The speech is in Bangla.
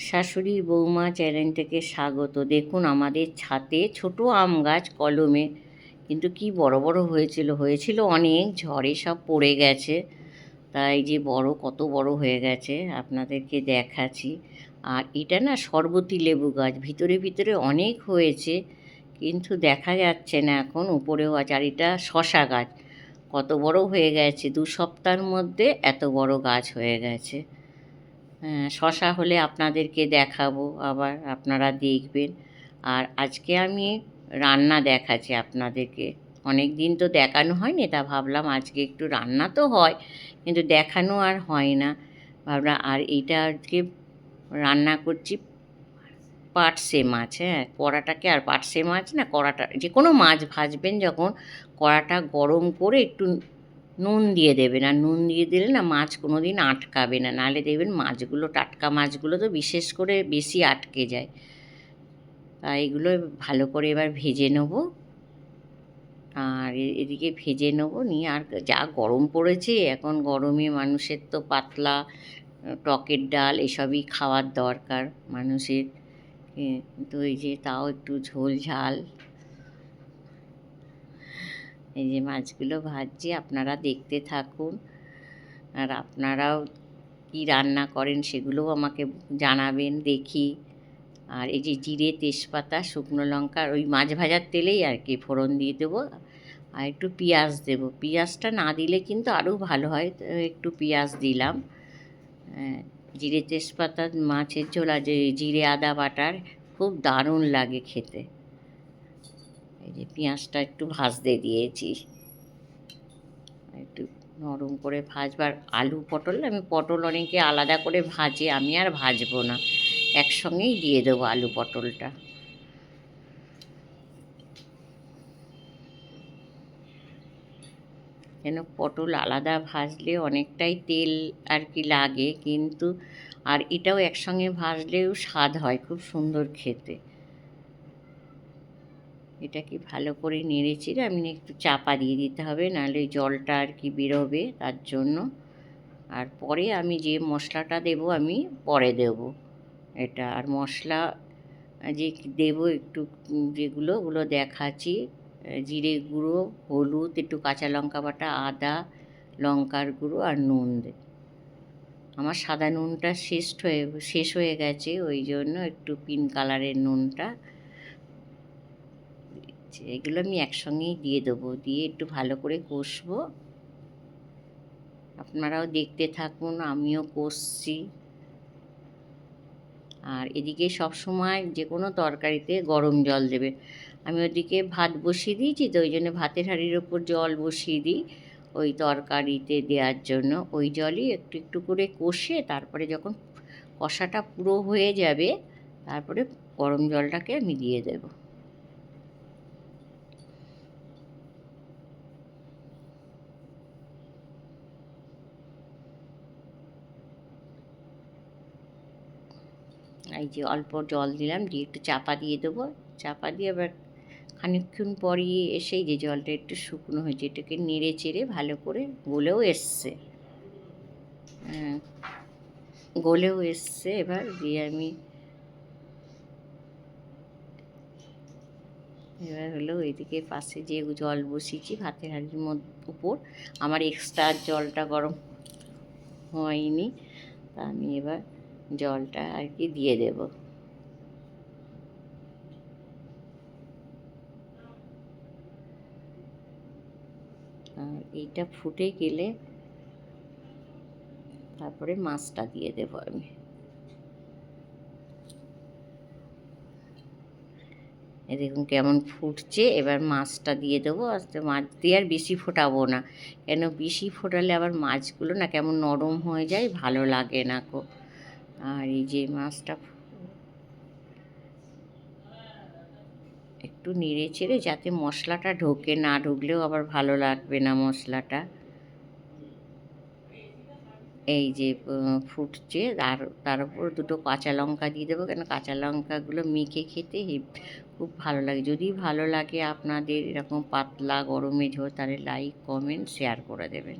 শাশুড়ি বৌমা চ্যানেল থেকে স্বাগত। দেখুন আমাদের ছাদে ছোট আম গাছ কলমে, কিন্তু কি বড় বড় হয়েছিল অনেক, ঝড়ে সব পড়ে গেছে। তাই যে কত বড় হয়ে গেছে আপনাদেরকে দেখাচ্ছি। আর এটা না শরবতী লেবু গাছ, ভিতরে ভিতরে অনেক হয়েছে কিন্তু দেখা যাচ্ছে না, এখন উপরেও আছে। আর এটা শশা গাছ, কত বড় হয়ে গেছে, 2 সপ্তাহের মধ্যে এত বড় গাছ হয়ে গেছে। হ্যাঁ, শশা হলে আপনাদেরকে দেখাবো, আবার আপনারা দেখবেন। আর আজকে আমি রান্না দেখাচ্ছি আপনাদেরকে, অনেক দিন তো দেখানো হয়নি, তা ভাবলাম আজকে একটু রান্না তো হয় কিন্তু দেখানো আর হয় না, ভাবলাম। আর এইটা আজকে রান্না করছি পার্শে মাছ। হ্যাঁ, কড়াটাকে, আর পার্শে মাছ না, কড়াটা যে কোনো মাছ ভাজবেন যখন, কড়াটা গরম করে একটু নুন দিয়ে দেবেন। আর নুন দিয়ে দিলে না মাছ কোনো দিন আটকাবে না, নাহলে দেখবেন মাছগুলো, টাটকা মাছগুলো তো বিশেষ করে বেশি আটকে যায়। তাই এগুলো ভালো করে এবার ভেজে নেব। আর এদিকে ভেজে নেব নিয়ে, আর যা গরম পড়েছে এখন, গরমে মানুষের তো পাতলা টকের ডাল এসবই খাওয়ার দরকার মানুষের। তো এই যে তাও একটু ঝোল ঝাল, এই যে মাছগুলো ভাজছি, আপনারা দেখতে থাকুন। আর আপনারাও কি রান্না করেন সেগুলোও আমাকে জানাবেন দেখি। আর এই যে জিরে, তেজপাতা, শুকনো লঙ্কা, ওই মাছ ভাজার তেলেই আর কি ফোড়ন দিয়ে দেবো। আর একটু পেঁয়াজ দেবো, পেঁয়াজটা না দিলে কিন্তু আরও ভালো হয়, তো একটু পেঁয়াজ দিলাম। জিরে তেজপাতা মাছের ঝোল, আর যে জিরে আদা বাটার খুব দারুণ লাগে খেতে। এই যে পেঁয়াজটা একটু ভাজতে দিয়েছি, একটু নরম করে ভাজবার। আলু পটল, আমি পটল অনেকে আলাদা করে ভাজে, আমি আর ভাজবো না, একসঙ্গেই দিয়ে দেবো আলু পটলটা। কেন পটল আলাদা ভাজলে অনেকটাই তেল আর কি লাগে, কিন্তু আর এটাও একসঙ্গে ভাজলেও স্বাদ হয় খুব সুন্দর খেতে। এটাকে ভালো করে নেড়েচেড়ে আমি একটু চাপা দিয়ে দিতে হবে, নাহলে জলটা আর কি বেরোবে, তার জন্য। আর পরে আমি যে মশলাটা দেব আমি পরে দেব এটা। আর মশলা যে দেবো একটু, ওগুলো দেখাচ্ছি। জিরে গুঁড়ো, হলুদ, একটু কাঁচা লঙ্কা বাটা, আদা, লঙ্কার গুঁড়ো আর নুন আমার সাদা নুনটা শেষ হয়ে গেছে, ওই জন্য একটু পিঙ্ক কালারের নুনটা। এগুলো আমি একসঙ্গেই দিয়ে দেবো, দিয়ে একটু ভালো করে কষবো। আপনারাও দেখতে থাকুন, আমিও কষছি। আর এদিকে সবসময় যে কোনো তরকারিতে গরম জল দেবে। আমি ওদিকে ভাত বসিয়ে দিয়েছি, তো ওই জন্য ভাতের হাঁড়ির ওপর জল বসিয়ে দিই ওই তরকারিতে দেওয়ার জন্য। ওই জলই একটু একটু করে কষে, তারপরে যখন কষাটা পুরো হয়ে যাবে, তারপরে গরম জলটাকে আমি দিয়ে দেব। এই যে অল্প জল দিলাম, দিয়ে একটু চাপা দিয়ে দেবো। চাপা দিয়ে আবার খানিকক্ষণ পরিয়ে এসেই যে জলটা একটু শুকনো হয়েছে, এটাকে নেড়ে চেড়ে ভালো করে গলেও এসছে এবার দিয়ে আমি এবার হলো ওইদিকে পাশে যে জল বসিয়েছি ভাতের হাঁড়ির উপর, আমার এক্সট্রা জলটা গরম হয়নি, তা আমি এবার জলটা আর কি দিয়ে দেব। আর এইটা ফুটে গেলে তারপরে মাছটা দিয়ে দেবো আমি। দেখুন কেমন ফুটছে, এবার মাছটা দিয়ে দেবো। আস্তে মাছ দিয়ে আর বেশি ফোটাবো না, কেন বেশি ফোটালে আবার মাছগুলো না কেমন নরম হয়ে যায়, ভালো লাগে না কো। আর এই যে মাছটা একটু নেড়ে চেড়ে যাতে মশলাটা ঢোকে, না ঢুকলেও আবার ভালো লাগবে না মশলাটা। এই যে ফুটছে, আর তার উপর 2টো কাঁচা লঙ্কা দিয়ে দেবো, কেন কাঁচা লঙ্কাগুলো মেখে খেতে খুব ভালো লাগে। যদি ভালো লাগে আপনাদের এরকম পাতলা গরমে ঝোল, তাহলে লাইক, কমেন্ট, শেয়ার করে দেবেন।